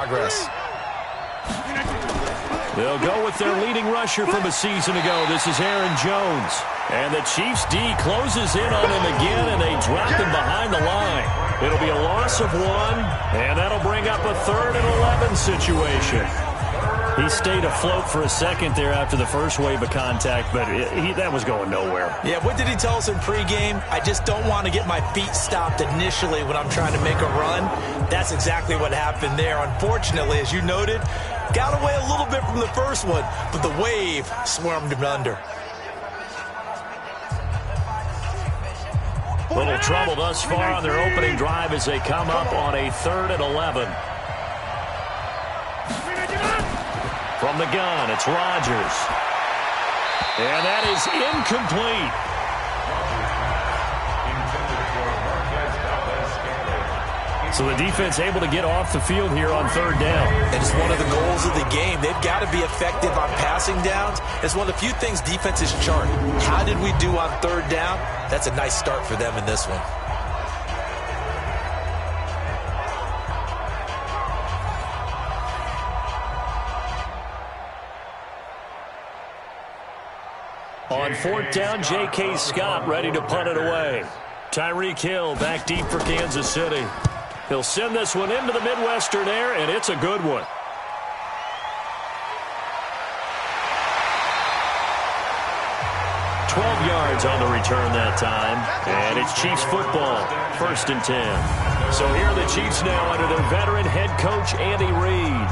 Progress. They'll go with their leading rusher from a season ago. This is Aaron Jones. And the Chiefs' D closes in on him again, and they drop him behind the line. It'll be a loss of 1, and that'll bring up a 3rd and 11 situation. He stayed afloat for a second there after the first wave of contact, but that was going nowhere. Yeah, what did he tell us in pregame? I just don't want to get my feet stopped initially when I'm trying to make a run. That's exactly what happened there. Unfortunately, as you noted, got away a little bit from the first one, but the wave swarmed him under. Little trouble thus far on their opening drive as they come up on a 3rd and 11. From the gun, it's Rodgers. And that is incomplete. So the defense able to get off the field here on 3rd down. And it's one of the goals of the game. They've got to be effective on passing downs. It's one of the few things defenses chart. How did we do on 3rd down? That's a nice start for them in this one. On 4th down, J.K. Scott ready to punt it away. Tyreek Hill back deep for Kansas City. He'll send this one into the Midwestern air, and it's a good one. Yards on the return that time, and it's Chiefs football, 1st and 10. So here are the Chiefs now under their veteran head coach, Andy Reid.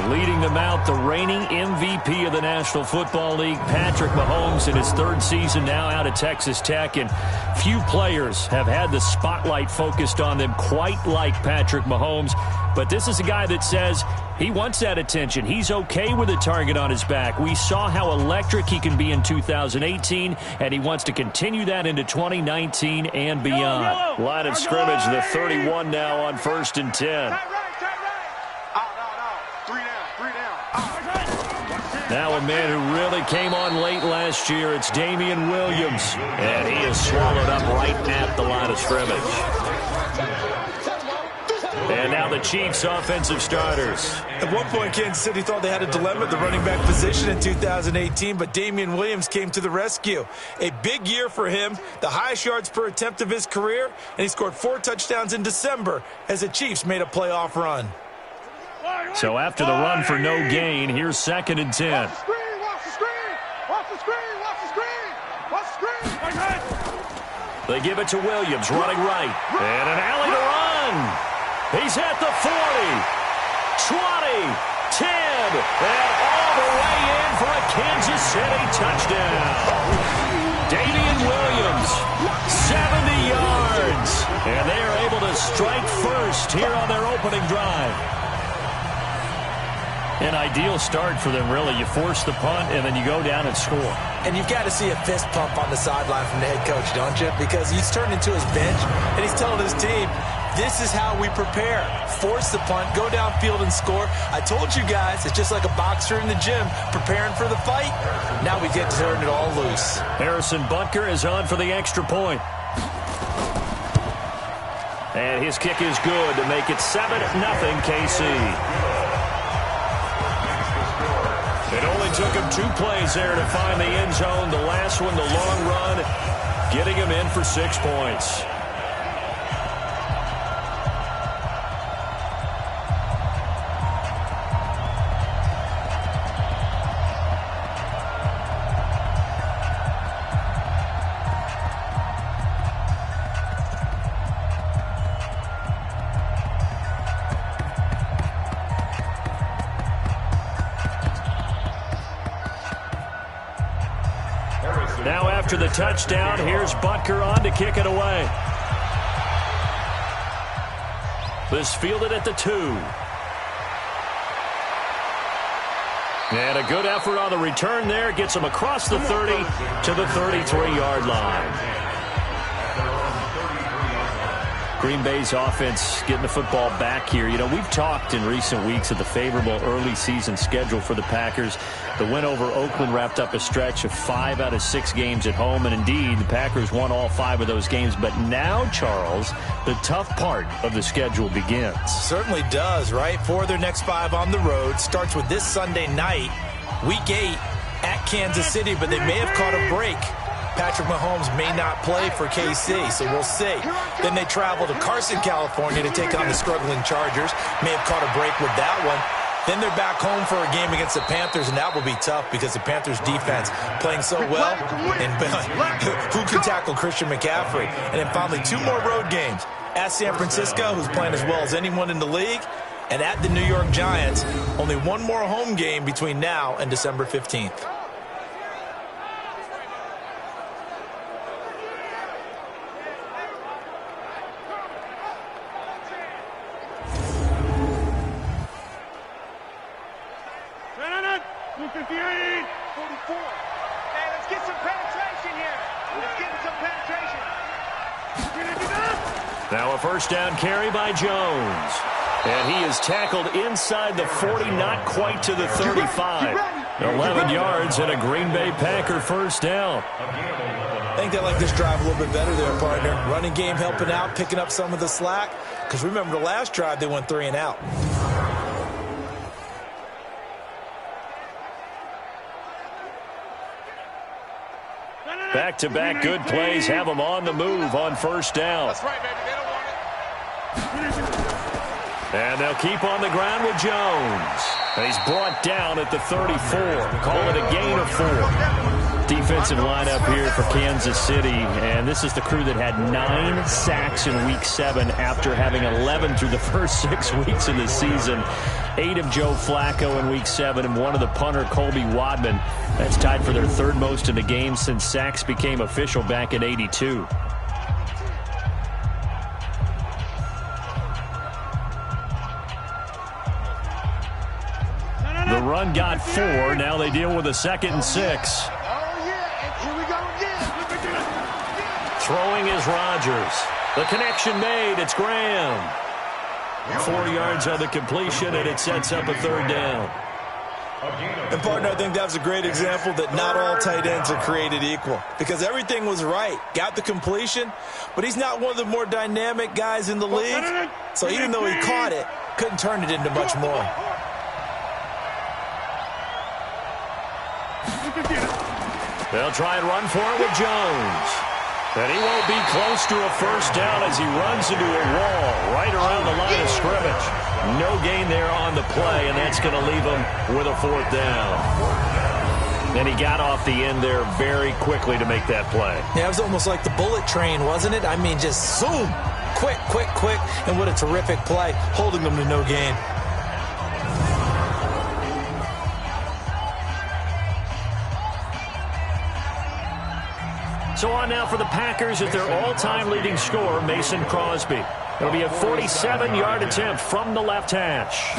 Leading them out, the reigning MVP of the National Football League, Patrick Mahomes, in his 3rd season now out of Texas Tech. And few players have had the spotlight focused on them quite like Patrick Mahomes. But this is a guy that says he wants that attention. He's okay with a target on his back. We saw how electric he can be in 2018, and he wants to continue that into 2019 and beyond. Line of scrimmage, the 31 now on 1st and 10. Now a man who really came on late last year, it's Damian Williams. And he is swallowed up right at the line of scrimmage. And now the Chiefs offensive starters. At one point, Kansas City thought they had a dilemma at the running back position in 2018, but Damian Williams came to the rescue. A big year for him, the highest yards per attempt of his career, and he scored 4 touchdowns in December as the Chiefs made a playoff run. So after the run for no gain, here's 2nd and 10. Watch the screen, watch the screen, watch the screen, watch the screen, watch the screen. They give it to Williams, running right. And an alley to run. He's at the 40, 20, 10, and all the way in for a Kansas City touchdown. Damian Williams, 70 yards. And they are able to strike first here on their opening drive. An ideal start for them, really. You force the punt, and then you go down and score. And you've got to see a fist pump on the sideline from the head coach, don't you? Because he's turned into his bench, and he's telling his team, this is how we prepare. Force the punt, go downfield and score. I told you guys, it's just like a boxer in the gym preparing for the fight. Now we get to turn it all loose. Harrison Butker is on for the extra point. And his kick is good to make it 7-0 KC. It only took him 2 plays there to find the end zone. The last one, the long run, getting him in for 6 points. Now after the touchdown, here's Butker on to kick it away. This fielded at the 2. And a good effort on the return there. Gets him across the 30 to the 33-yard line. Green Bay's offense getting the football back here. You know, we've talked in recent weeks of the favorable early season schedule for the Packers. The win over Oakland wrapped up a stretch of 5 out of 6 games at home, and indeed, the Packers won all 5 of those games. But now, Charles, the tough part of the schedule begins. Certainly does, right? 4 of their next 5 on the road. Starts with this Sunday night, Week 8 at Kansas City, but they may have caught a break. Patrick Mahomes may not play for KC, so we'll see. Then they travel to Carson, California to take on the struggling Chargers. May have caught a break with that one. Then they're back home for a game against the Panthers, and that will be tough because the Panthers' defense playing so well. And who can tackle Christian McCaffrey? And then finally 2 more road games. At San Francisco, who's playing as well as anyone in the league, and at the New York Giants. Only one more home game between now and December 15th. Now a first down carry by Jones. And he is tackled inside the 40, not quite to the 35. 11 yards and a Green Bay Packer first down. I think they like this drive a little bit better there, partner. Running game helping out, picking up some of the slack. Because remember the last drive, they went 3 and out. Back-to-back good plays have them on the move on first down. That's right, baby. They don't want it. And they'll keep on the ground with Jones. And he's brought down at the 34. Call it a gain of 4. Defensive lineup here for Kansas City. And this is the crew that had 9 sacks in Week 7 after having 11 through the first 6 weeks of the season. 8 of Joe Flacco in Week 7 and 1 of the punter, Colby Wadman. That's tied for their 3rd most in the game since sacks became official back in '82. The run got 4. Now they deal with a 2nd and 6. Throwing is Rodgers. The connection made. It's Graham. 4 yards on the completion, and it sets up a 3rd down. And, partner, I think that was a great example that not all tight ends are created equal. Because everything was right. Got the completion, but he's not one of the more dynamic guys in the league. So even though he caught it, couldn't turn it into much more. They'll try and run for it with Jones. And he won't be close to a first down as he runs into a wall right around the line of scrimmage. No gain there on the play, and that's going to leave him with a 4th down. And he got off the end there very quickly to make that play. Yeah, it was almost like the bullet train, wasn't it? I mean, just zoom. Quick, quick, quick. And what a terrific play, holding them to no gain. So on now for the Packers at their all-time leading scorer, Mason Crosby. It'll be a 47-yard attempt from the left hash.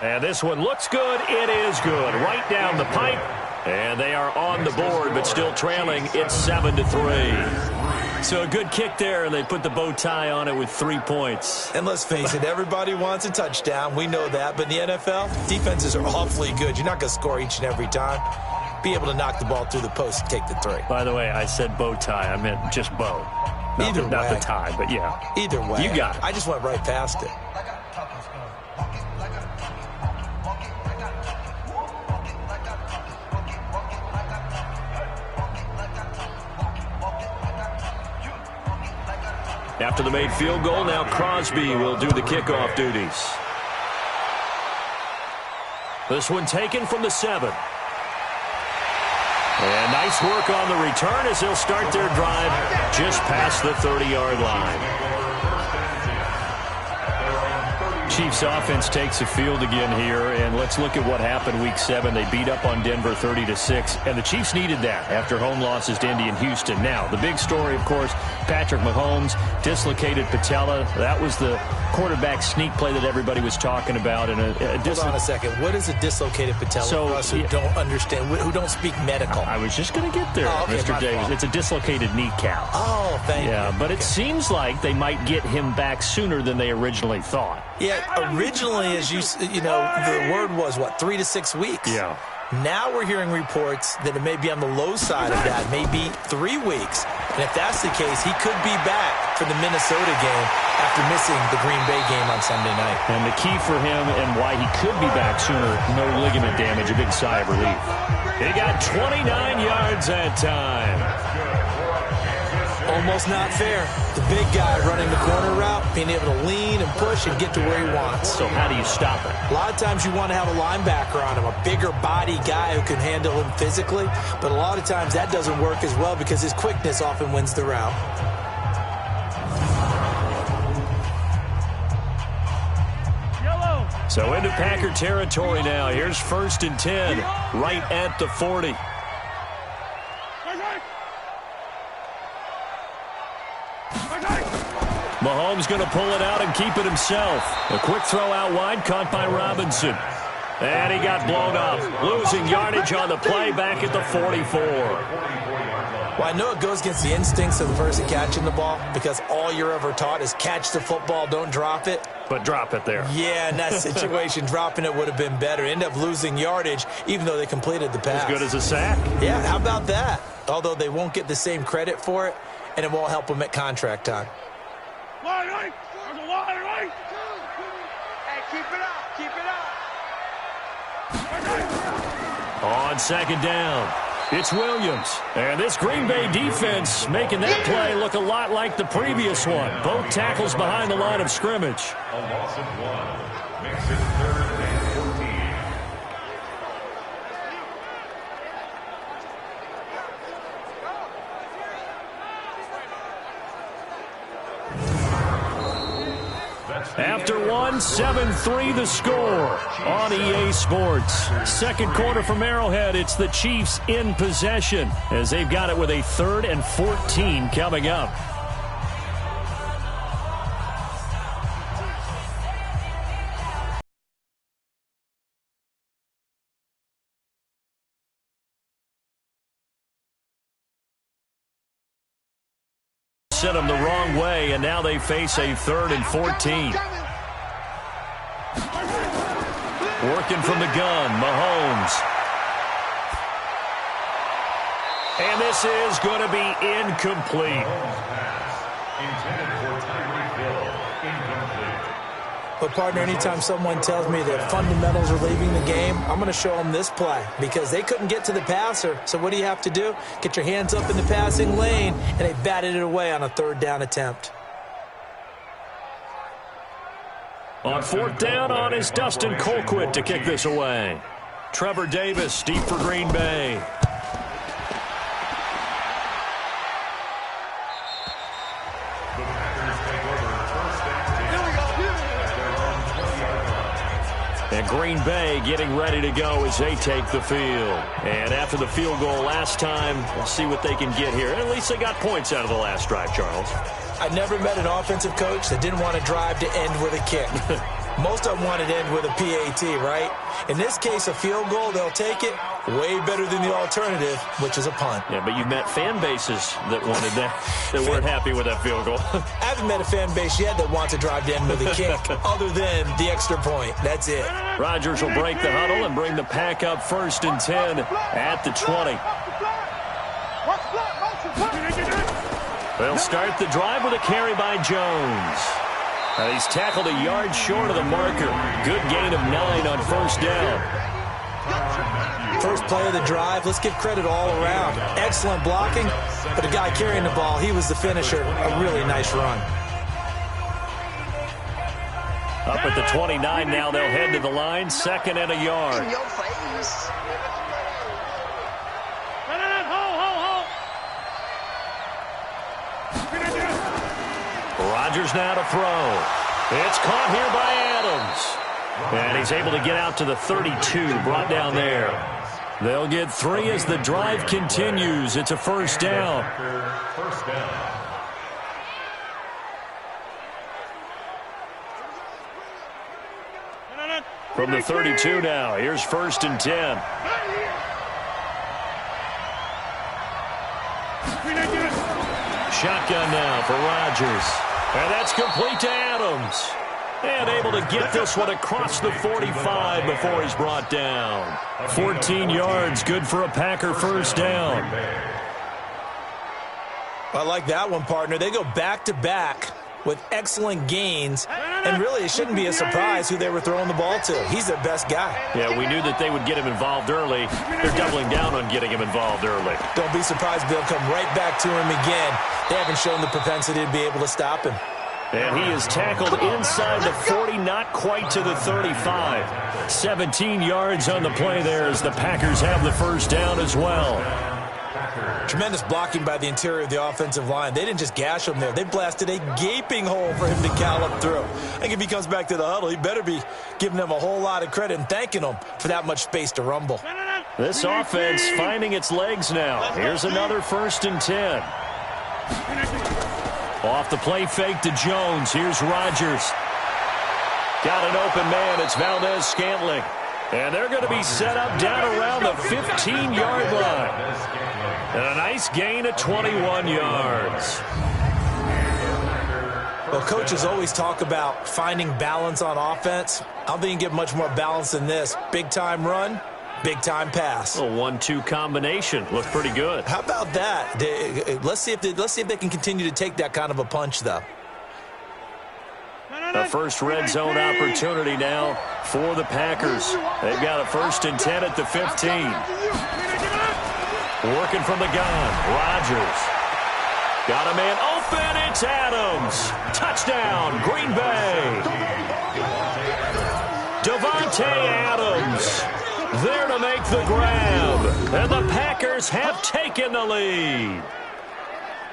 And this one looks good. It is good. Right down the pipe. And they are on the board, but still trailing. It's 7-3. So a good kick there, and they put the bow tie on it with 3 points. And let's face it, everybody wants a touchdown. We know that. But in the NFL, defenses are awfully good. You're not going to score each and every time. Be able to knock the ball through the post and take the 3. By the way, I said bow tie. I meant just bow. Not the tie, but yeah. Either way. You got it. I just went right past it. After the made field goal, now Crosby will do the kickoff duties. This one taken from the 7. And nice work on the return as they'll start their drive just past the 30-yard line. Chiefs offense takes the field again here, and let's look at what happened Week 7. They beat up on Denver 30-6, and the Chiefs needed that after home losses to Indy and Houston. Now, the big story, of course, Patrick Mahomes, dislocated patella. That was the quarterback sneak play that everybody was talking about. And hold on a second. What is a dislocated patella for us who don't understand, who don't speak medical? I was just going to get there, okay, Mr. Davis. It's a dislocated kneecap. Oh, thank you. Yeah, but it seems like they might get him back sooner than they originally thought. Yeah, originally, as you know, the word was, 3 to 6 weeks? Yeah. Now we're hearing reports that it may be on the low side of that, maybe 3 weeks. And if that's the case, he could be back for the Minnesota game after missing the Green Bay game on Sunday night. And the key for him and why he could be back sooner, no ligament damage, a big sigh of relief. He got 29 yards that time. Almost not fair. The big guy running the corner route, being able to lean and push and get to where he wants. So how do you stop it? A lot of times you want to have a linebacker on him, a bigger body guy who can handle him physically. But a lot of times that doesn't work as well because his quickness often wins the route. So into Packer territory now. Here's 1st and 10, right at the 40. Mahomes going to pull it out and keep it himself. A quick throw out wide, caught by Robinson. And he got blown up, losing yardage on the play back at the 44. Well, I know it goes against the instincts of the person catching the ball because all you're ever taught is catch the football, don't drop it. But drop it there. Yeah, in that situation, dropping it would have been better. End up losing yardage, even though they completed the pass. As good as a sack. Yeah, how about that? Although they won't get the same credit for it, and it won't help them at contract time. Wide right. There's a wide right. Hey, keep it up. Keep it up. On 2nd down, it's Williams. And this Green Bay defense making that play look a lot like the previous one. Both tackles behind the line of scrimmage. A loss of 1 makes it 3rd and 14. After 1, 7-3 the score on EA Sports. Second quarter from Arrowhead, it's the Chiefs in possession as they've got it with a 3rd and 14 coming up. Sent them the wrong way, and now they face a 3rd and 14. Working from the gun, Mahomes. And this is going to be incomplete. Intended for Tyreek Hill. Incomplete. But, partner, anytime someone tells me that fundamentals are leaving the game, I'm going to show them this play because they couldn't get to the passer. So what do you have to do? Get your hands up in the passing lane, and they batted it away on a 3rd down attempt. On 4th down on is Dustin Colquitt to kick this away. Trevor Davis deep for Green Bay. And Green Bay getting ready to go as they take the field. And after the field goal last time, we'll see what they can get here. At least they got points out of the last drive, Charles. I never met an offensive coach that didn't want to drive to end with a kick. Most of them wanted to end with a PAT, right? In this case, a field goal, they'll take it. Way better than the alternative, which is a punt. Yeah, but you met fan bases that wanted that, that weren't happy with that field goal. I haven't met a fan base yet that wants to drive to end with a kick other than the extra point. That's it. Rodgers will break the huddle and bring the pack up 1st and 10 at the 20. They'll start the drive with a carry by Jones. He's tackled a yard short of the marker. Good gain of 9 on 1st down. First play of the drive, let's give credit all around. Excellent blocking, but the guy carrying the ball, he was the finisher. A really nice run. Up at the 29 now, they'll head to the line. 2nd and a yard. Rodgers now to throw. It's caught here by Adams. And he's able to get out to the 32, brought down there. They'll get 3 as the drive continues. It's a 1st down. From the 32 now, here's 1st and 10. Shotgun now for Rodgers. And that's complete to Adams. And able to get this one across the 45 before he's brought down. 14 yards, good for a Packer first down. I like that one, partner. They go back-to-back with excellent gains, and really it shouldn't be a surprise who they were throwing the ball to. He's their best guy. Yeah, we knew that they would get him involved early. They're doubling down on getting him involved early. Don't be surprised they'll come right back to him again. They haven't shown the propensity to be able to stop him. And he is tackled inside the 40, not quite to the 35. 17 yards on the play there as the Packers have the first down as well. Tremendous blocking by the interior of the offensive line. They didn't just gash him there. They blasted a gaping hole for him to gallop through. I think if he comes back to the huddle, he better be giving them a whole lot of credit and thanking them for that much space to rumble. This offense finding its legs now. Here's another 1st and 10. Off the play fake to Jones. Here's Rodgers. Got an open man. It's Valdez-Scantling. And they're going to be set up down around the 15-yard line. And a nice gain of 21 yards. Well, coaches always talk about finding balance on offense. I don't think you can get much more balance than this. Big-time run, big-time pass. A 1-2 combination. Looked pretty good. How about that? Let's see if they can continue to take that kind of a punch, though. A first red zone opportunity now for the Packers. They've got a 1st and 10 at the 15. Working from the gun. Rodgers. Got a man open. It's Adams. Touchdown, Green Bay. Davante Adams there to make the grab. And the Packers have taken the lead.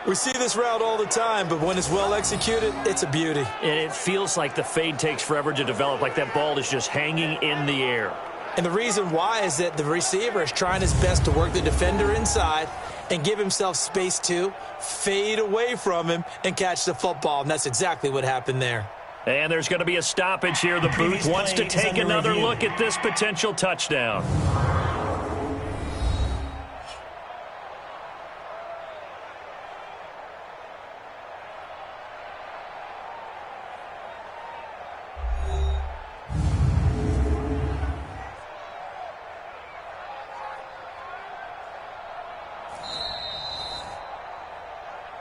We see this route all the time, but when it's well executed, it's a beauty. And it feels like the fade takes forever to develop, like that ball is just hanging in the air. And the reason why is that the receiver is trying his best to work the defender inside and give himself space to fade away from him and catch the football, and that's exactly what happened there. And there's going to be a stoppage here. The booth wants to take another look at this potential touchdown.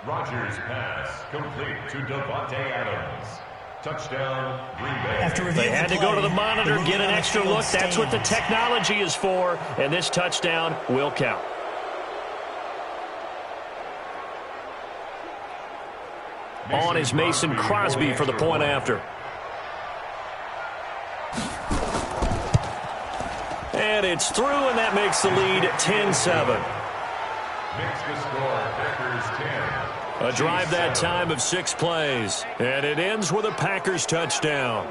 Rodgers' pass complete to Davante Adams. Touchdown, Green Bay. They had to go to the monitor, get an extra look. That's what the technology is for, and this touchdown will count. On is Mason Crosby for the point after. And it's through, and that makes the lead 10-7. Makes the score Packers 10. A drive that time of 6 plays. And it ends with a Packers touchdown.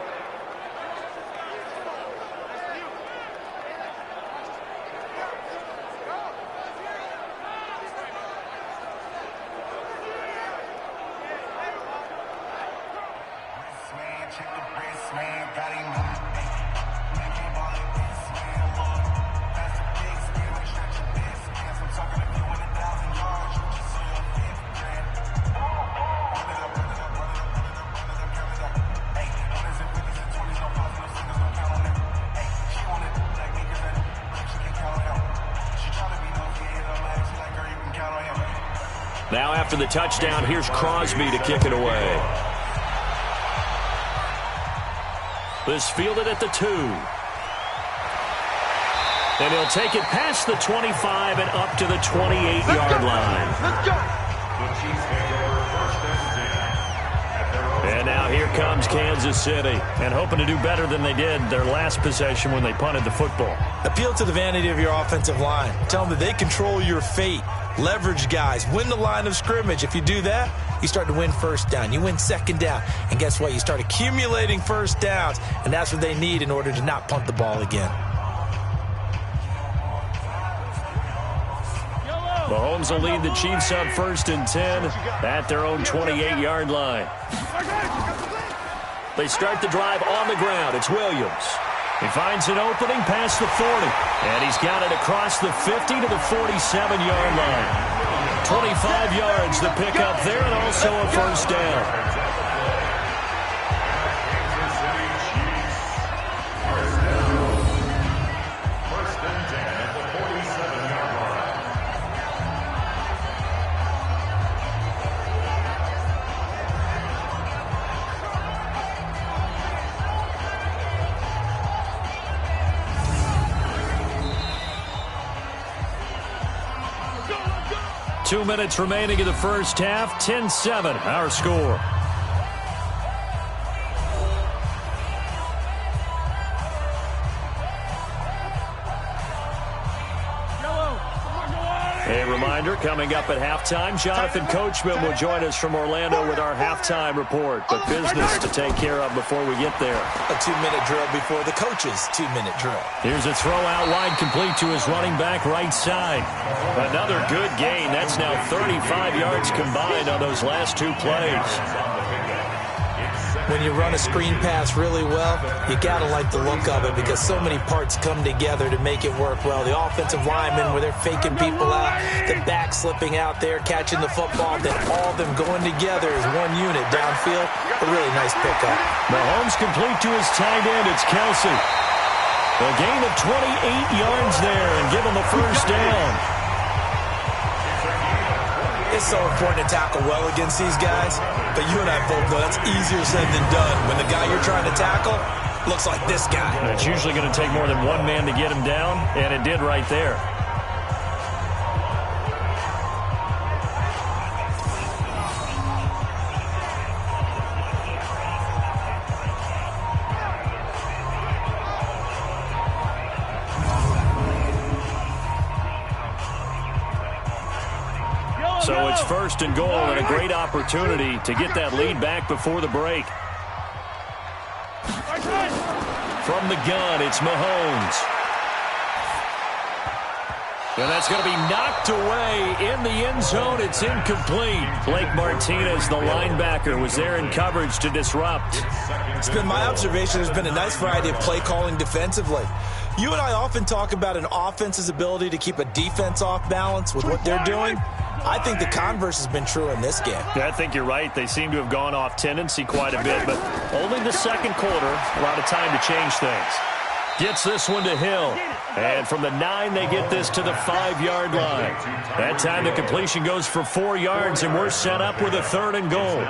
Now after the touchdown, here's Crosby to kick it away. This fielded at the 2. And he'll take it past the 25 and up to the 28-yard line. Let's go. The Chiefs take over 1st and 10 at their own. And now here comes Kansas City, and hoping to do better than they did their last possession when they punted the football. Appeal to the vanity of your offensive line. Tell them that they control your fate. Leverage guys. Win the line of scrimmage. If you do that, you start to win first down. You win 2nd down. And guess what? You start accumulating first downs, and that's what they need in order to not punt the ball again. Mahomes will lead the Chiefs up 1st and 10 at their own 28-yard line. They start the drive on the ground. It's Williams. He finds an opening past the 40, and he's got it across the 50 to the 47-yard line. 25 yards to pick up there, and also a first down. Two minutes remaining in the first half. 10-7, our score. A reminder, coming up at halftime, Jonathan Coachman will join us from Orlando with our halftime report. But business to take care of before we get there. A 2-minute drill before the coach's 2-minute drill. Here's a throw out wide, complete to his running back right side. Another good gain. That's now 35 yards combined on those last two plays. When you run a screen pass really well, you got to like the look of it because so many parts come together to make it work well. The offensive linemen, where they're faking people out, the back slipping out there, catching the football, then all of them going together as one unit downfield. A really nice pickup. Mahomes complete to his tight end. It's Kelsey. A gain of 28 yards there and give him a first down. It's so important to tackle well against these guys, but you and I both know that's easier said than done. When the guy you're trying to tackle looks like this guy. And it's usually going to take more than one man to get him down, and it did right there. So it's first and goal and a great opportunity to get that lead back before the break. From the gun, it's Mahomes. And that's going to be knocked away in the end zone. It's incomplete. Blake Martinez, the linebacker, was there in coverage to disrupt. It's been my observation there's been a nice variety of play calling defensively. You and I often talk about an offense's ability to keep a defense off balance with what they're doing. I think the converse has been true in this game. Yeah, I think you're right. They seem to have gone off tendency quite a bit, but only the second quarter, a lot of time to change things. Gets this one to Hill. And from the 9, they get this to the 5-yard line. That time the completion goes for 4 yards, and we're set up with a 3rd and goal.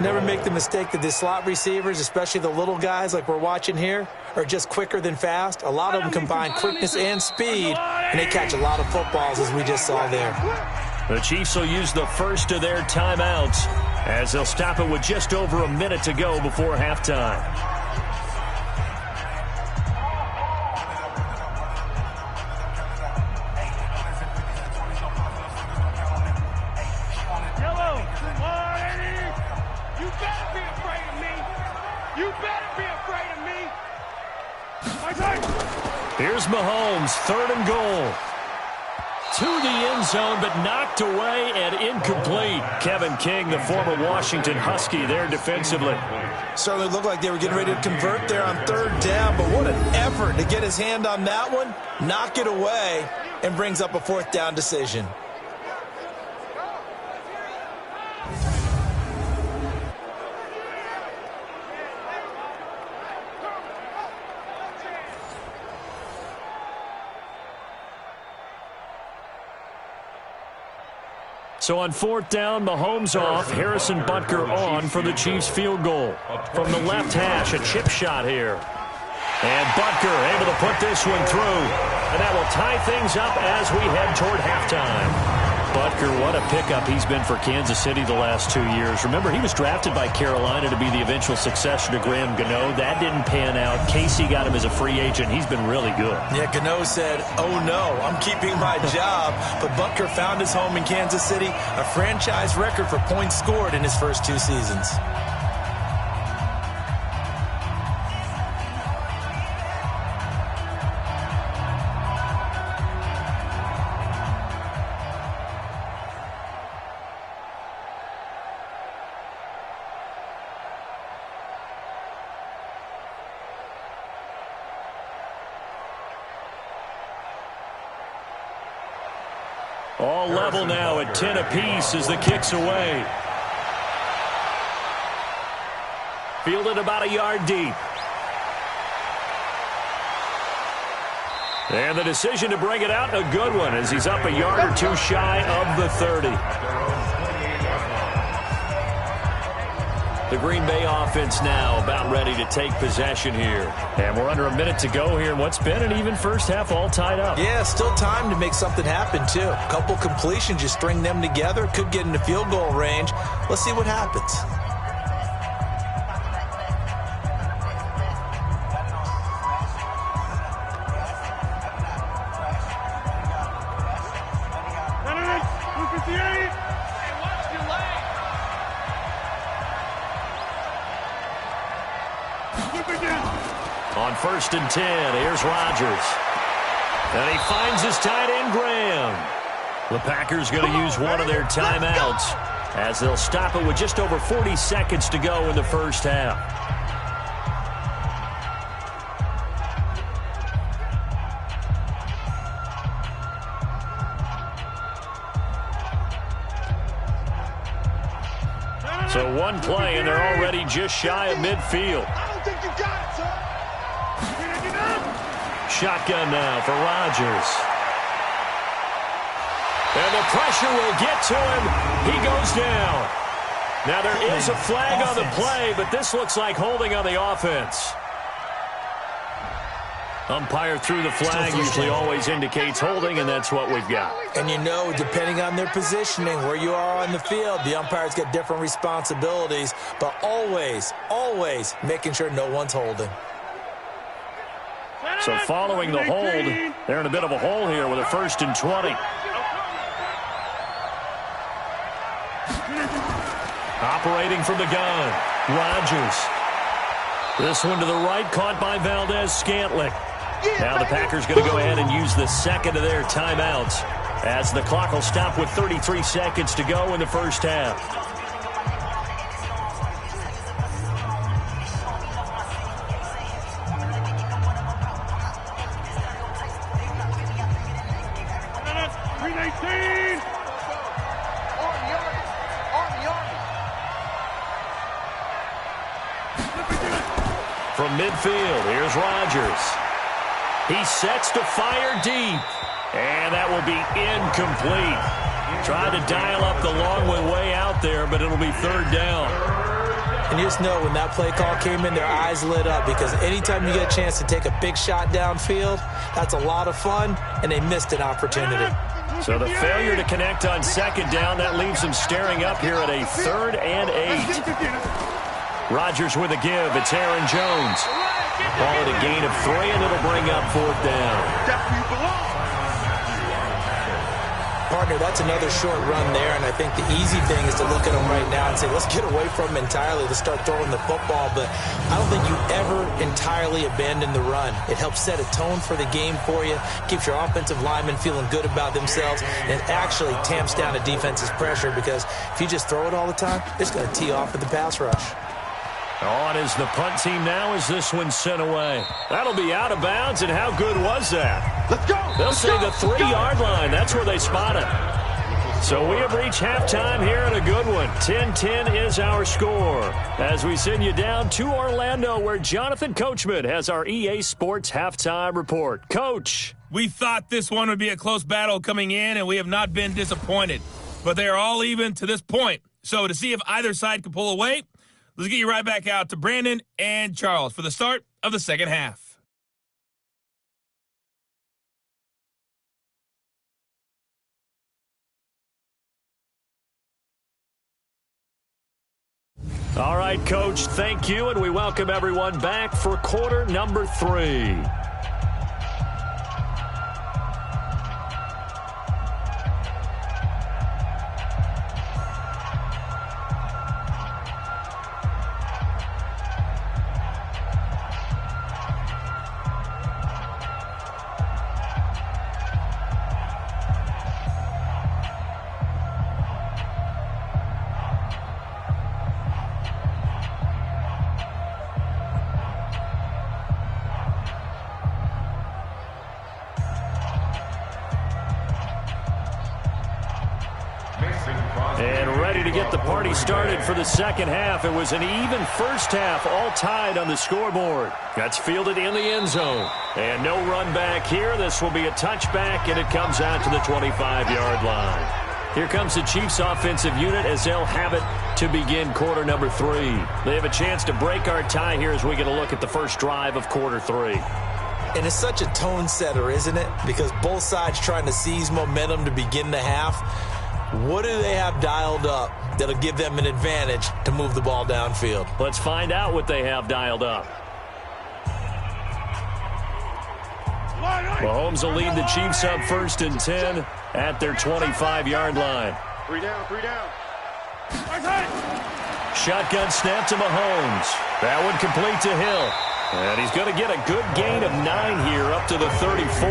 Never make the mistake that the slot receivers, especially the little guys like we're watching here, are just quicker than fast. A lot of them combine quickness and speed, and they catch a lot of footballs, as we just saw there. The Chiefs will use the first of their timeouts as they'll stop it with just over a minute to go before halftime. Here's Mahomes, 3rd and goal. To the end zone, but knocked away and incomplete. Kevin King, the former Washington Husky, there defensively. Certainly looked like they were getting ready to convert there on 3rd down, but what an effort to get his hand on that one, knock it away, and brings up a 4th down decision. So on 4th down, Mahomes off, Harrison Butker on for the Chiefs field goal. From the left hash, a chip shot here. And Butker able to put this one through. And that will tie things up as we head toward halftime. Butker, what a pickup he's been for Kansas City the last 2 years. Remember, he was drafted by Carolina to be the eventual successor to Graham Gano. That didn't pan out. Casey got him as a free agent. He's been really good. Yeah, Gano said, oh no, I'm keeping my job. But Butker found his home in Kansas City, a franchise record for points scored in his first 2 seasons. All level now at 10 apiece as the kick's away. Fielded about a yard deep. And the decision to bring it out, a good one, as he's up a yard or two shy of the 30. The Green Bay offense now about ready to take possession here. And we're under a minute to go here in what's been an even first half, all tied up. Yeah, still time to make something happen, too. A couple completions, you string them together, could get into field goal range. Let's see what happens. On 1st and 10, here's Rodgers. And he finds his tight end, Graham. The Packers going to use one of their timeouts as they'll stop it with just over 40 seconds to go in the first half. So one play, and they're already just shy of midfield. I don't think you got it, sir. Shotgun now for Rodgers. And the pressure will get to him. He goes down. Now there is a flag on the play, but this looks like holding on the offense. Umpire threw the flag, usually always indicates holding, and that's what we've got. And you know, depending on their positioning, where you are on the field, the umpires get different responsibilities, but always, always making sure no one's holding. So following the hold, they're in a bit of a hole here with a 1st and 20. Operating from the gun, Rodgers. This one to the right, caught by Valdez-Scantling. Now the Packers going to go ahead and use the second of their timeouts as the clock will stop with 33 seconds to go in the first half. From midfield, here's Rodgers. He sets to fire deep, and that will be incomplete. Tried to dial up the long way out there, but it'll be 3rd down. And you just know when that play call came in, their eyes lit up, because anytime you get a chance to take a big shot downfield, that's a lot of fun, and they missed an opportunity. So the failure to connect on 2nd down, that leaves them staring up here at a 3rd and 8. Rodgers with a give. It's Aaron Jones. Call it a gain of 3, and it'll bring up 4th down. Partner, that's another short run there, and I think the easy thing is to look at them right now and say, let's get away from them entirely. Let's start throwing the football, but I don't think you ever entirely abandon the run. It helps set a tone for the game for you, keeps your offensive linemen feeling good about themselves, and it actually tamps down a defense's pressure, because if you just throw it all the time, it's going to tee off with the pass rush. On is the punt team now as this one's sent away. That'll be out of bounds, and how good was that? Let's go! They'll say the 3-yard line. That's where they spot it. So we have reached halftime here in a good one. 10-10 is our score as we send you down to Orlando, where Jonathan Coachman has our EA Sports halftime report. Coach. We thought this one would be a close battle coming in, and we have not been disappointed. But they are all even to this point. So to see if either side can pull away, let's get you right back out to Brandon and Charles for the start of the second half. All right, Coach, thank you, and we welcome everyone back for quarter number 3. ready to get the party started for the second half. It was an even first half, all tied on the scoreboard. That's fielded in the end zone. And no run back here. This will be a touchback, and it comes out to the 25-yard line. Here comes the Chiefs offensive unit as they'll have it to begin quarter number 3. They have a chance to break our tie here as we get a look at the first drive of quarter 3. And it's such a tone setter, isn't it? Because both sides trying to seize momentum to begin the half. What do they have dialed up that'll give them an advantage to move the ball downfield? Let's find out what they have dialed up. Mahomes will lead the Chiefs up 1st and 10 at their 25-yard line. 3 down, 3 down. Shotgun snap to Mahomes. That one complete to Hill. And he's going to get a good gain of 9 here up to the 34.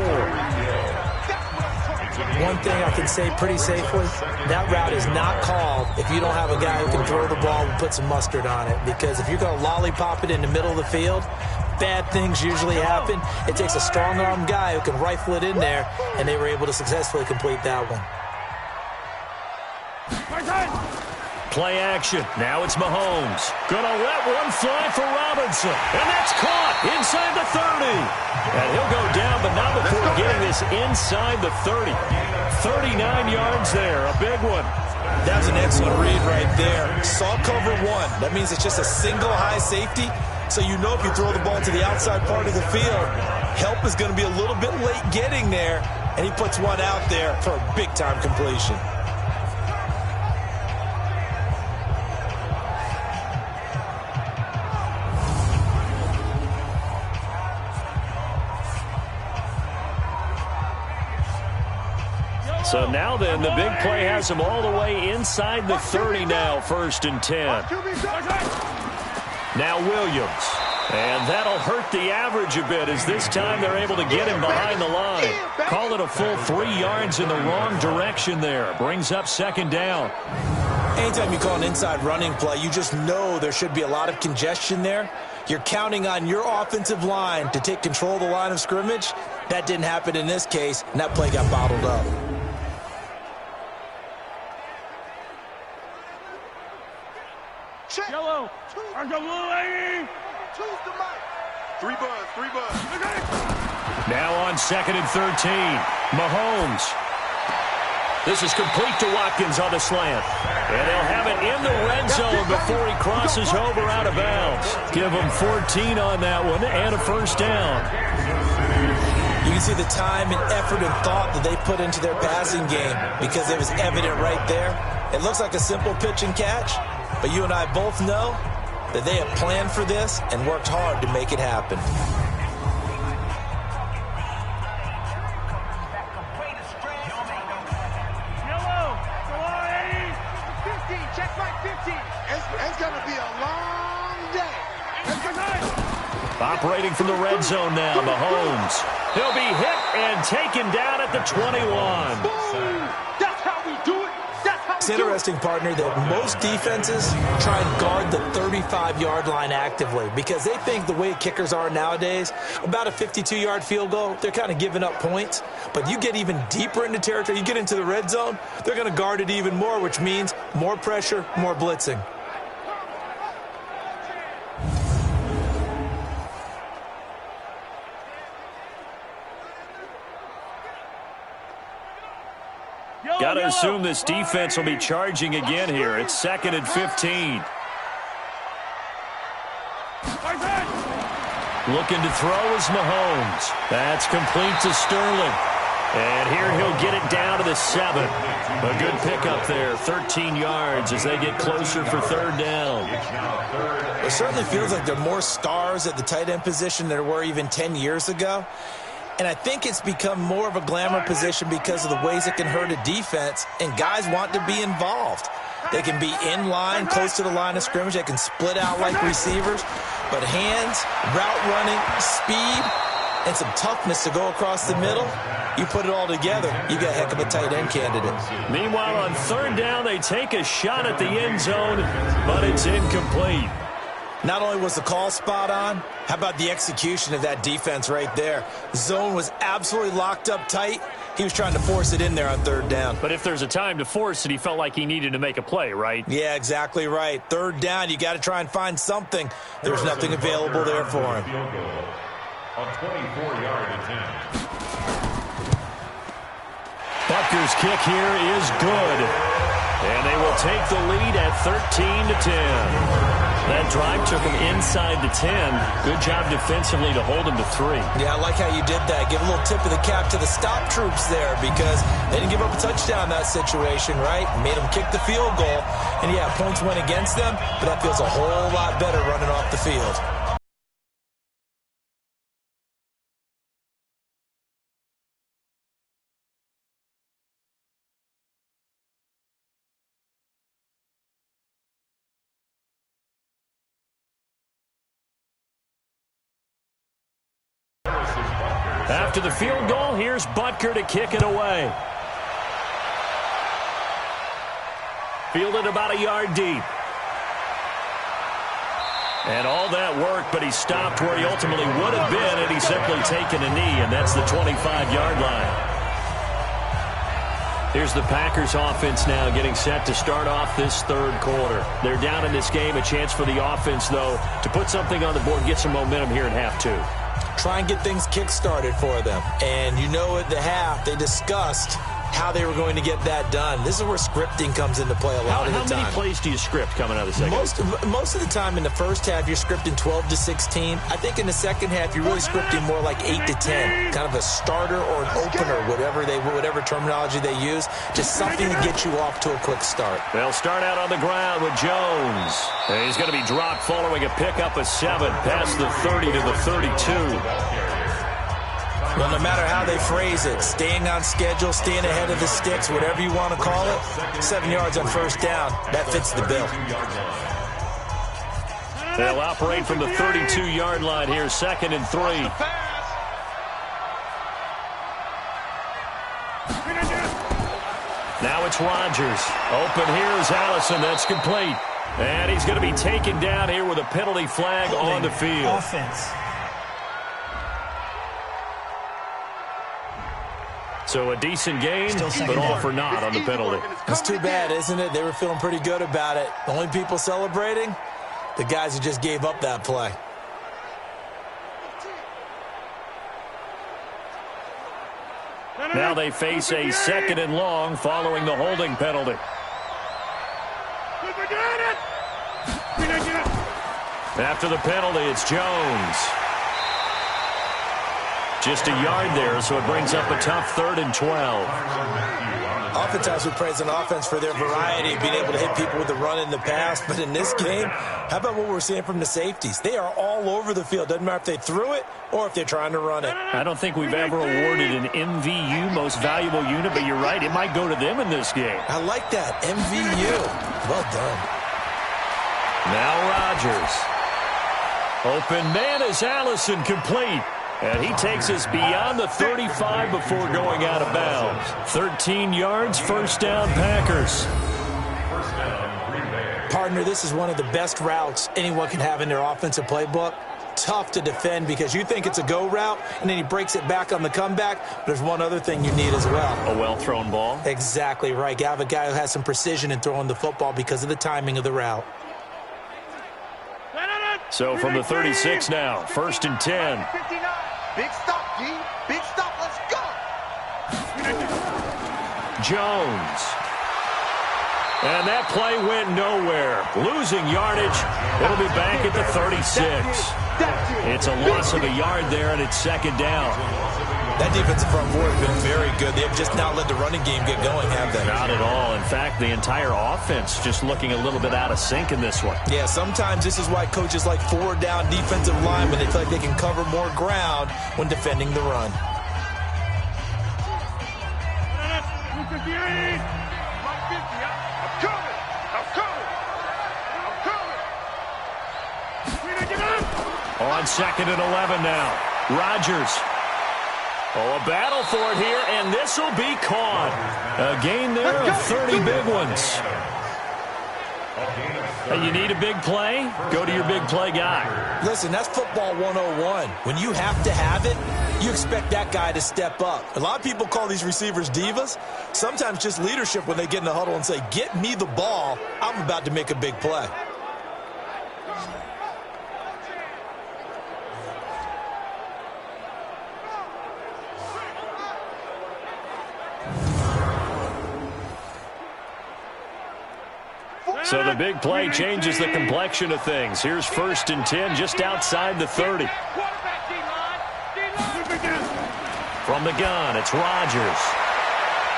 One thing I can say pretty safely, that route is not called if you don't have a guy who can throw the ball and put some mustard on it. Because if you're going to lollipop it in the middle of the field, bad things usually happen. It takes a strong-arm guy who can rifle it in there, and they were able to successfully complete that one. Play action. Now it's Mahomes. Gonna let one fly for Robinson. And that's caught inside the 30. And he'll go down, but not before getting this inside the 30. 39 yards there. A big one. That was an excellent read right there. Saw cover 1. That means it's just a single high safety. So you know if you throw the ball to the outside part of the field, help is going to be a little bit late getting there. And he puts one out there for a big-time completion. So now then, the big play has him all the way inside the 30 now, 1st and 10. Now Williams. And that'll hurt the average a bit as this time they're able to get him behind the line. Call it a full 3 yards in the wrong direction there. Brings up 2nd down. Anytime you call an inside running play, you just know there should be a lot of congestion there. You're counting on your offensive line to take control of the line of scrimmage. That didn't happen in this case, and that play got bottled up. Yellow. There's a blue lady. Choose the mic. 3 buzz, 3 buzz. Now on 2nd and 13. Mahomes. This is complete to Watkins on the slant. And they'll have it in the red zone before he crosses over out of bounds. Give him 14 on that one and a 1st down. You can see the time and effort and thought that they put into their passing game because it was evident right there. It looks like a simple pitch and catch, but you and I both know that they have planned for this and worked hard to make it happen. Yellow. 15. Check my 15. It's going to be a long day. Operating from the red zone now, Mahomes. He'll be hit and taken down at the 21. That's how we do it. It's interesting, partner, that most defenses try and guard the 35-yard line actively because they think the way kickers are nowadays, about a 52-yard field goal, they're kind of giving up points. But you get even deeper into territory, you get into the red zone, they're going to guard it even more, which means more pressure, more blitzing. Got to assume this defense will be charging again here. It's 2nd and 15. Looking to throw is Mahomes. That's complete to Sterling. And here he'll get it down to the 7. A good pickup there, 13 yards as they get closer for 3rd down. It certainly feels like there are more stars at the tight end position than there were even 10 years ago. And I think it's become more of a glamour position because of the ways it can hurt a defense, and guys want to be involved. They can be in line, close to the line of scrimmage. They can split out like receivers. But hands, route running, speed, and some toughness to go across the middle, you put it all together, you got a heck of a tight end candidate. Meanwhile, on 3rd down, they take a shot at the end zone, but it's incomplete. Not only was the call spot on, how about the execution of that defense right there? Zone was absolutely locked up tight. He was trying to force it in there on third down. But if there's a time to force it, he felt like he needed to make a play, right? Yeah, exactly right. Third down, you got to try and find something. There's nothing available there for him. A 24-yard attempt. Butker's kick here is good. And they will take the lead at 13-10. That drive took him inside the 10. Good job defensively to hold him to 3. Yeah, I like how you did that. Give a little tip of the cap to the stop troops there because they didn't give up a touchdown in that situation, right? Made them kick the field goal. And, yeah, points went against them, but that feels a whole lot better running off the field. After the field goal, here's Butker to kick it away. Fielded about a yard deep. And all that work, but he stopped where he ultimately would have been, and he's simply taken a knee, and that's the 25-yard line. Here's the Packers offense now getting set to start off this third quarter. They're down in this game. A chance for the offense, though, to put something on the board, get some momentum here in half two. Try and get things kick-started for them. And you know at the half, they discussed how they were going to get that done. This is where scripting comes into play a lot of the time. How many plays do you script coming out of the second? Most of the time in the first half, you're scripting 12 to 16. I think in the second half, you're really scripting more like 8 to 10. Kind of a starter or an opener, whatever terminology they use. Just something to get you off to a quick start. They'll start out on the ground with Jones. And he's going to be dropped following a pickup of 7 past the 30 to the 32. Well, no matter how they phrase it, staying on schedule, staying ahead of the sticks, whatever you want to call it, 7 yards on first down, that fits the bill. They'll operate from the 32-yard line here, 2nd and 3. Now it's Rodgers. Open here is Allison. That's complete. And he's going to be taken down here with a penalty flag on the field. Offense. So a decent gain, but all for naught on the penalty. It's too bad, isn't it? They were feeling pretty good about it. The only people celebrating, the guys who just gave up that play. Now they face a 2nd and long following the holding penalty. After the penalty, it's Jones. Just a yard there, so it brings up a tough 3rd and 12. Oftentimes we praise an offense for their variety of being able to hit people with the run in the past, but in this game, how about what we're seeing from the safeties? They are all over the field. Doesn't matter if they threw it or if they're trying to run it. I don't think we've ever awarded an MVU, most valuable unit, but you're right, it might go to them in this game. I like that, MVU. Well done. Now Rodgers. Open man is Allison, complete. And he takes us beyond the 35 before going out of bounds. 13 yards, first down, Packers. Partner, this is one of the best routes anyone can have in their offensive playbook. Tough to defend because you think it's a go route, and then he breaks it back on the comeback. But there's one other thing you need as well. A well-thrown ball? Exactly right. You have a guy who has some precision in throwing the football because of the timing of the route. So from the 36 now, 1st and 10. Big stop, D. Big stop. Let's go. Jones. And that play went nowhere. Losing yardage. It'll be back at the 36. It's a loss of a yard there, and it's 2nd down. That defensive front four has been very good. They've just not let the running game get going, have they? Not at all. In fact, the entire offense just looking a little bit out of sync in this one. Yeah, sometimes this is why coaches like 4-down defensive linemen. They feel like they can cover more ground when defending the run. On 2nd and 11 now. Rodgers. Oh, a battle for it here, and this will be caught. A gain there of 30 big ones. And you need a big play? Go to your big play guy. Listen, that's football 101. When you have to have it, you expect that guy to step up. A lot of people call these receivers divas. Sometimes just leadership when they get in the huddle and say, get me the ball. I'm about to make a big play. So the big play changes the complexion of things. Here's 1st and 10 just outside the 30. From the gun, it's Rodgers.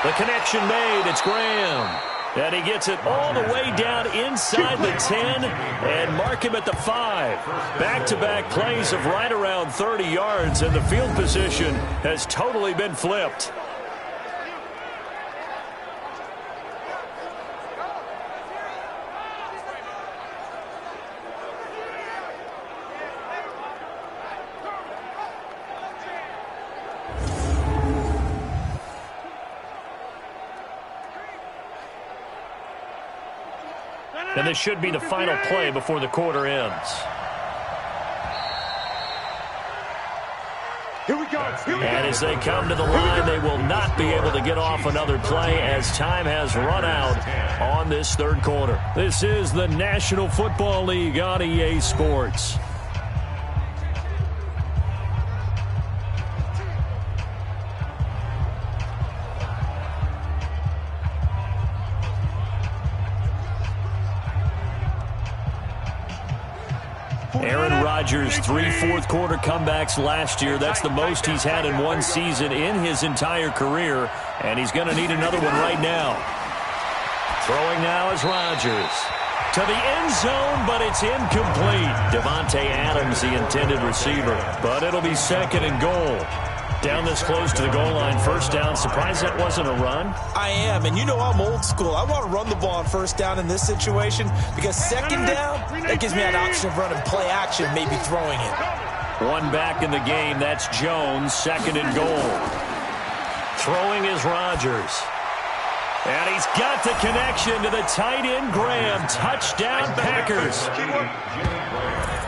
The connection made, it's Graham. And he gets it all the way down inside the 10 and mark him at the 5. Back-to-back plays of right around 30 yards, and the field position has totally been flipped. And this should be the final play before the quarter ends. And as they come to the line, they will not be able to get off another play as time has run out on this third quarter. This is the National Football League on EA Sports. Aaron Rodgers, 3 fourth-quarter comebacks last year. That's the most he's had in one season in his entire career, and he's going to need another one right now. Throwing now is Rodgers. To the end zone, but it's incomplete. Devontae Adams, the intended receiver, but it'll be 2nd and goal. Down this close to the goal line, 1st down. Surprised that wasn't a run? I am, and you know I'm old school. I want to run the ball on 1st down in this situation because 2nd down, that gives me an option of running play action, maybe throwing it. One back in the game, that's Jones, 2nd and goal. Throwing is Rodgers. And he's got the connection to the tight end, Graham. Touchdown, Packers.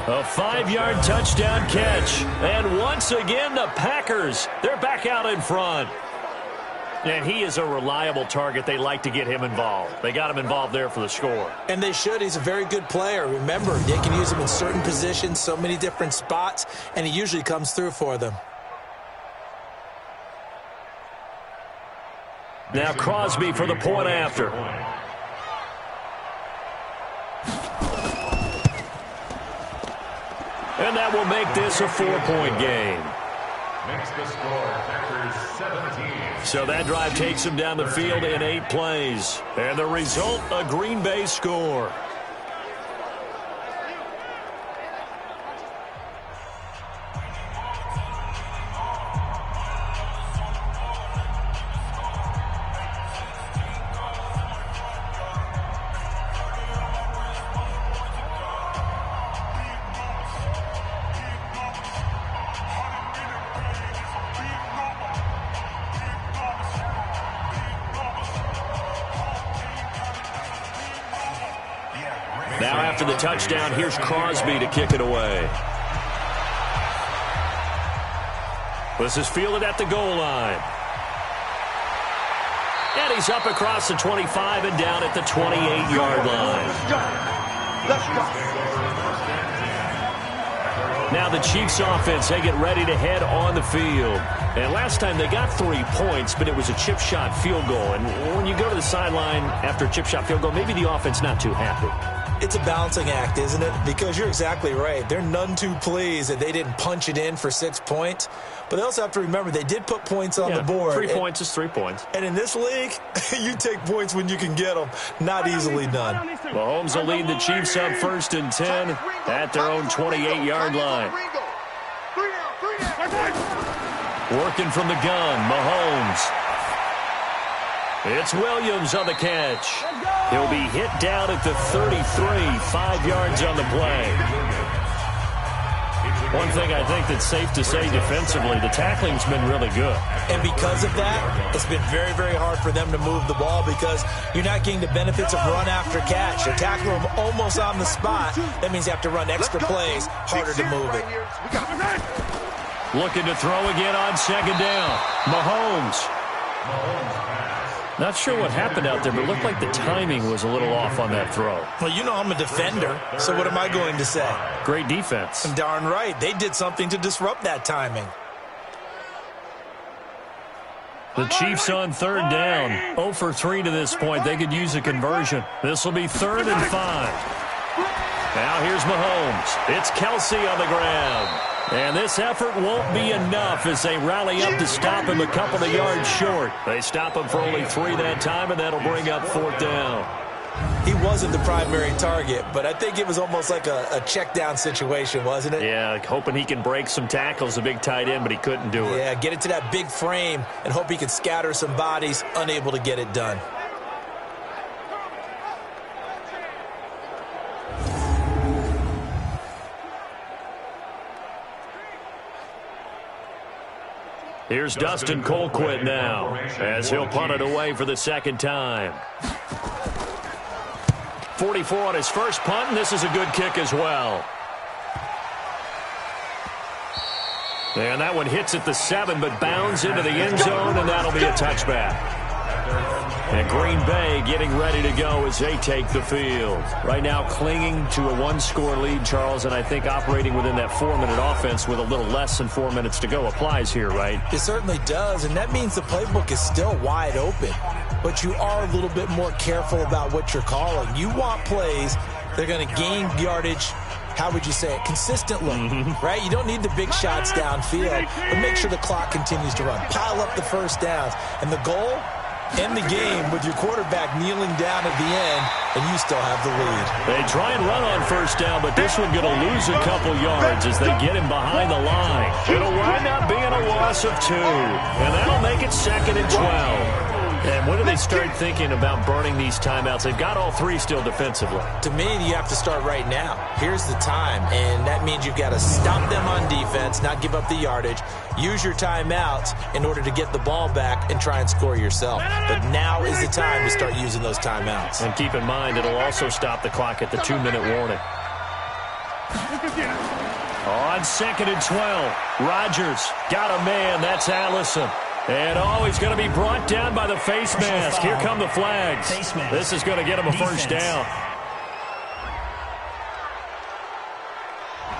A 5-yard touchdown catch. And once again, the Packers, they're back out in front. And he is a reliable target. They like to get him involved. They got him involved there for the score. And they should. He's a very good player. Remember, they can use him in certain positions, so many different spots, and he usually comes through for them. Now Crosby for the point after. And that will make this a 4-point game. Makes the score, Packers 17. So that drive takes them down the field in 8 plays. And the result, a Green Bay score. Now after the touchdown, here's Crosby to kick it away. This is fielded at the goal line. And he's up across the 25 and down at the 28-yard line. Let's go. Now the Chiefs offense, they get ready to head on the field. And last time they got 3 points, but it was a chip shot field goal. And when you go to the sideline after a chip shot field goal, maybe the offense not too happy. It's a balancing act, isn't it? Because you're exactly right. They're none too pleased that they didn't punch it in for 6 points. But they also have to remember they did put points on the board. 3 points is 3 points. And in this league, you take points when you can get them. Not easily done. Mahomes will lead the Chiefs up 1st and 10 at their own 28-yard line. Working from the gun, Mahomes. It's Williams on the catch. He'll be hit down at the 33, 5 yards on the play. One thing I think that's safe to say defensively, the tackling's been really good. And because of that, it's been very, very hard for them to move the ball because you're not getting the benefits of run after catch. You're tackling them almost on the spot. That means you have to run extra plays, harder to move it. Looking to throw again on second down. Mahomes. Not sure what happened out there, but it looked like the timing was a little off on that throw. Well, you know I'm a defender, so what am I going to say? Great defense. Darn right. They did something to disrupt that timing. The Chiefs on third down. 0 for 3 to this point. They could use a conversion. This will be 3rd and 5. Now here's Mahomes. It's Kelsey on the ground. And this effort won't be enough as they rally up to stop him a couple of yards short. They stop him for only 3 that time, and that'll bring up 4th down. He wasn't the primary target, but I think it was almost like a check down situation, wasn't it? Yeah, hoping he can break some tackles, a big tight end, but he couldn't do it. Yeah, get it to that big frame and hope he could scatter some bodies, unable to get it done. Here's Dustin Colquitt now as he'll punt it away for the second time. 44 on his first punt, and this is a good kick as well. And that one hits at the 7, but bounds into the end zone, and that'll be a touchback. And Green Bay getting ready to go as they take the field. Right now clinging to a 1-score lead, Charles, and I think operating within that 4-minute offense with a little less than 4 minutes to go applies here, right? It certainly does, and that means the playbook is still wide open. But you are a little bit more careful about what you're calling. You want plays that are going to gain yardage, how would you say it, consistently, right? You don't need the big shots downfield, but make sure the clock continues to run. Pile up the first downs. And the goal, end the game with your quarterback kneeling down at the end, and you still have the lead. They try and run on first down, but this one going to lose a couple yards as they get him behind the line. It'll wind up being a loss of 2, and that'll make it 2nd and 12. And when do they start thinking about burning these timeouts? They've got all 3 still defensively. To me, you have to start right now. Here's the time, and that means you've got to stop them on defense, not give up the yardage, use your timeouts in order to get the ball back and try and score yourself. But now is the time to start using those timeouts. And keep in mind, it'll also stop the clock at the 2-minute warning. On 2nd and 12, Rodgers got a man. That's Allison. And he's going to be brought down by the face mask. Here come the flags. This is going to get him a first down.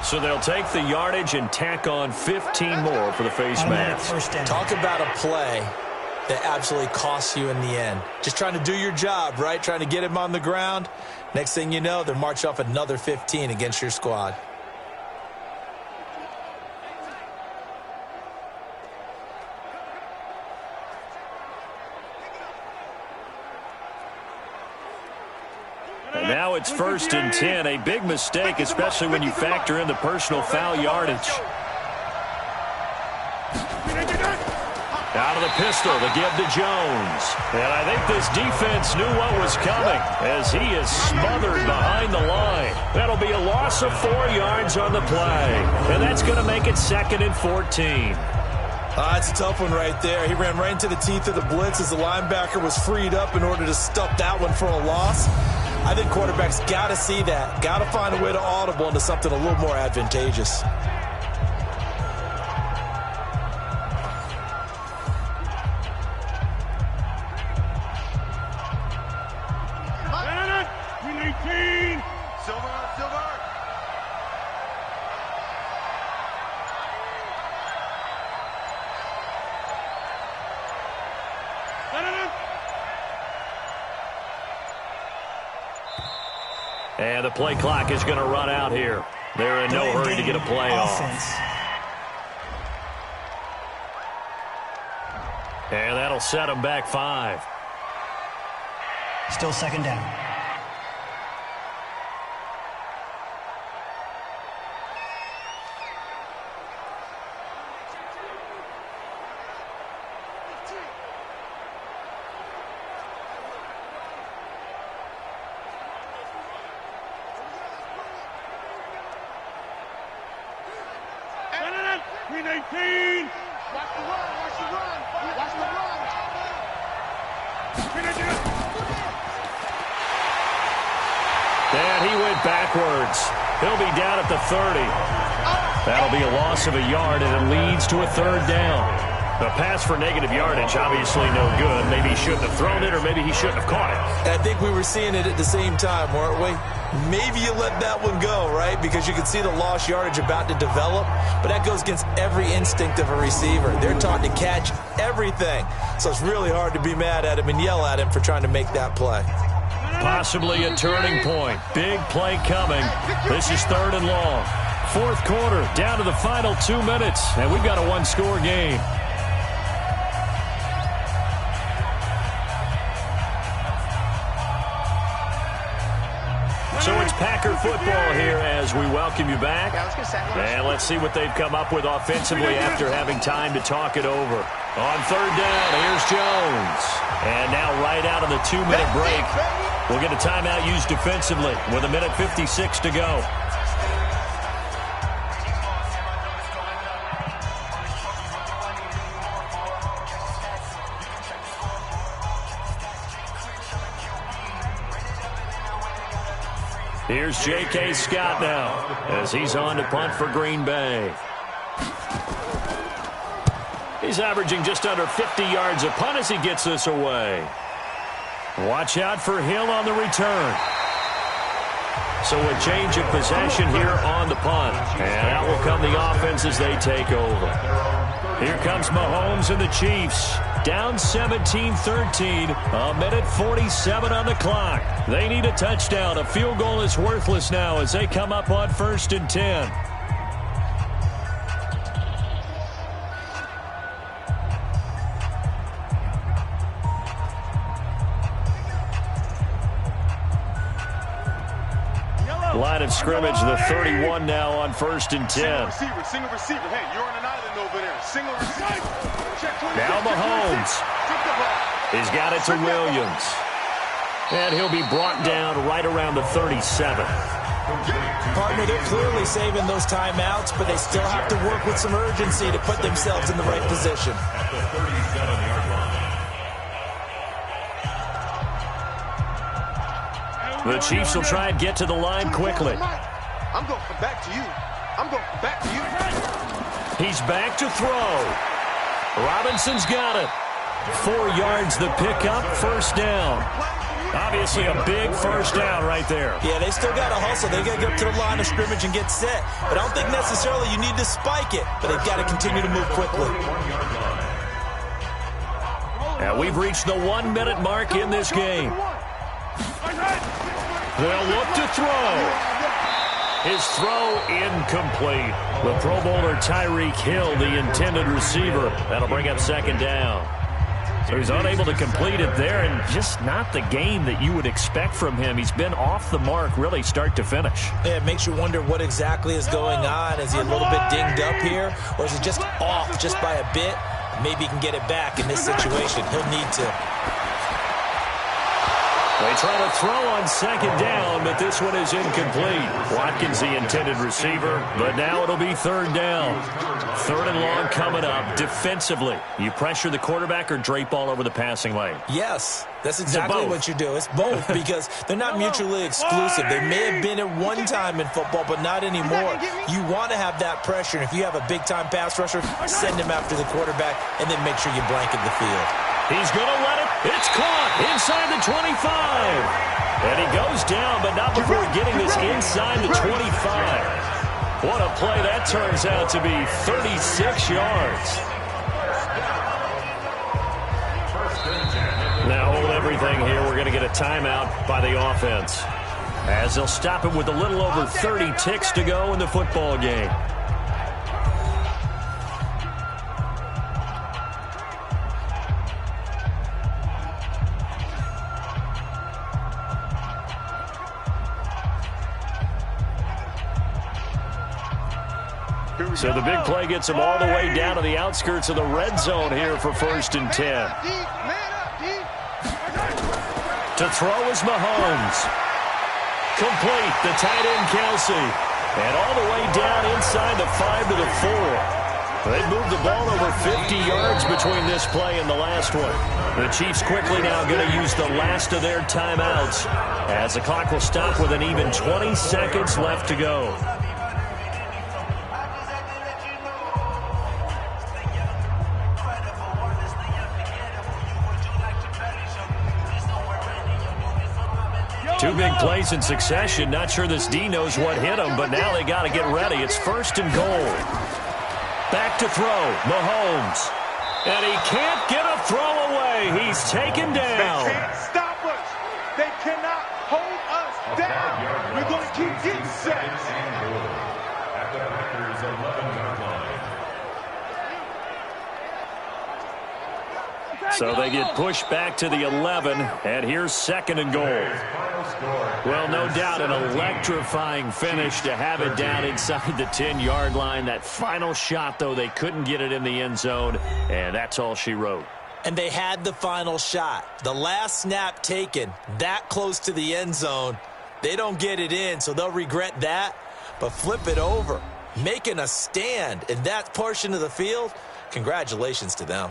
So they'll take the yardage and tack on 15 more for the face mask. Talk about a play that absolutely costs you in the end. Just trying to do your job, right? Trying to get him on the ground. Next thing you know, they're marching off another 15 against your squad. And now it's 1st and 10, a big mistake, especially when you factor in the personal foul yardage. Out of the pistol, the give to Jones. And I think this defense knew what was coming as he is smothered behind the line. That'll be a loss of 4 yards on the play. And that's going to make it 2nd and 14. It's a tough one right there. He ran right into the teeth of the blitz as the linebacker was freed up in order to stuff that one for a loss. I think quarterbacks got to see that. Got to find a way to audible into something a little more advantageous. And the play clock is going to run out here. They're in no hurry to get a play off. And that'll set them back 5. Still 2nd down. Green 18. Watch the run. Watch the run. Watch the run. Green 18. And he went backwards. He'll be down at the 30. That'll be a loss of a yard, and it leads to a third down. The pass for negative yardage, obviously no good. Maybe he shouldn't have thrown it, or maybe he shouldn't have caught it. I think we were seeing it at the same time, weren't we? Maybe you let that one go, right? Because you can see the lost yardage about to develop, but that goes against every instinct of a receiver. They're taught to catch everything, so it's really hard to be mad at him and yell at him for trying to make that play. Possibly a turning point. Big play coming. This is third and long. Fourth quarter, down to the final 2 minutes, and we've got a one-score game. So it's Packer football here as we welcome you back. And let's see what they've come up with offensively after having time to talk it over. On third down, here's Jones. And now right out of the 2-minute break, we'll get a timeout used defensively with 1:56 to go. Here's J.K. Scott now as he's on to punt for Green Bay. He's averaging just under 50 yards a punt as he gets this away. Watch out for Hill on the return. So a change of possession here on the punt. And out will come the offense as they take over. Here comes Mahomes and the Chiefs. Down 17-13, 1:47 on the clock. They need a touchdown. A field goal is worthless now as they come up on 1st and 10. Line of scrimmage, the 31 now on 1st and 10. Single receiver. Hey, you're on an island over there. Single receiver. Now Mahomes. He's got it to Williams. And he'll be brought down right around the 37. Partner, they're clearly saving those timeouts, but they still have to work with some urgency to put themselves in the right position. At the 37-yard line. The Chiefs will try and get to the line quickly. I'm going to come back to you. I'm going to come back to you. He's back to throw. Robinson's got it. 4 yards the pickup, first down. Obviously a big first down right there. Yeah, they still got to hustle. They got to get up to the line of scrimmage and get set. But I don't think necessarily you need to spike it, but they've got to continue to move quickly. Now we've reached the 1-minute mark in this game. They'll look to throw. His throw incomplete. The Pro Bowler Tyreek Hill, the intended receiver. That'll bring up second down. So he's unable to complete it there, and just not the game that you would expect from him. He's been off the mark really start to finish. Yeah, it makes you wonder what exactly is going on. Is he a little bit dinged up here, or is he just off just by a bit? Maybe he can get it back in this situation. He'll need to. They try to throw on second down, but this one is incomplete. Watkins, the intended receiver, but now it'll be third down. Third and long coming up. Defensively, you pressure the quarterback or drape all over the passing lane? Yes, that's exactly what you do. It's both because they're not mutually exclusive. They may have been at one time in football, but not anymore. You want to have that pressure, and if you have a big-time pass rusher, send him after the quarterback, and then make sure you blanket the field. He's going to let it. It's caught inside the 25. And he goes down, but not before getting this inside the 25. What a play that turns out to be. 36 yards. Now hold everything here. We're going to get a timeout by the offense, as they'll stop it with a little over 30 ticks to go in the football game. So the big play gets him all the way down to the outskirts of the red zone here for 1st and 10. To throw is Mahomes. Complete, the tight end Kelsey. And all the way down inside the 5 to the 4. They've moved the ball over 50 yards between this play and the last one. The Chiefs quickly now going to use the last of their timeouts as the clock will stop with an even 20 seconds left to go. Two big plays in succession. Not sure this D knows what hit him, but now they got to get ready. It's 1st and goal. Back to throw, Mahomes. And he can't get a throw away. He's taken down. They can't stop us. They cannot hold us down. We're going to keep getting sacks. At the Packers' 11-yard line. So they get pushed back to the 11, and here's 2nd and goal. Well, no doubt an electrifying finish to have it down inside the 10-yard line. That final shot, though, they couldn't get it in the end zone, and that's all she wrote. And they had the final shot. The last snap taken that close to the end zone. They don't get it in, so they'll regret that. But flip it over, making a stand in that portion of the field, congratulations to them.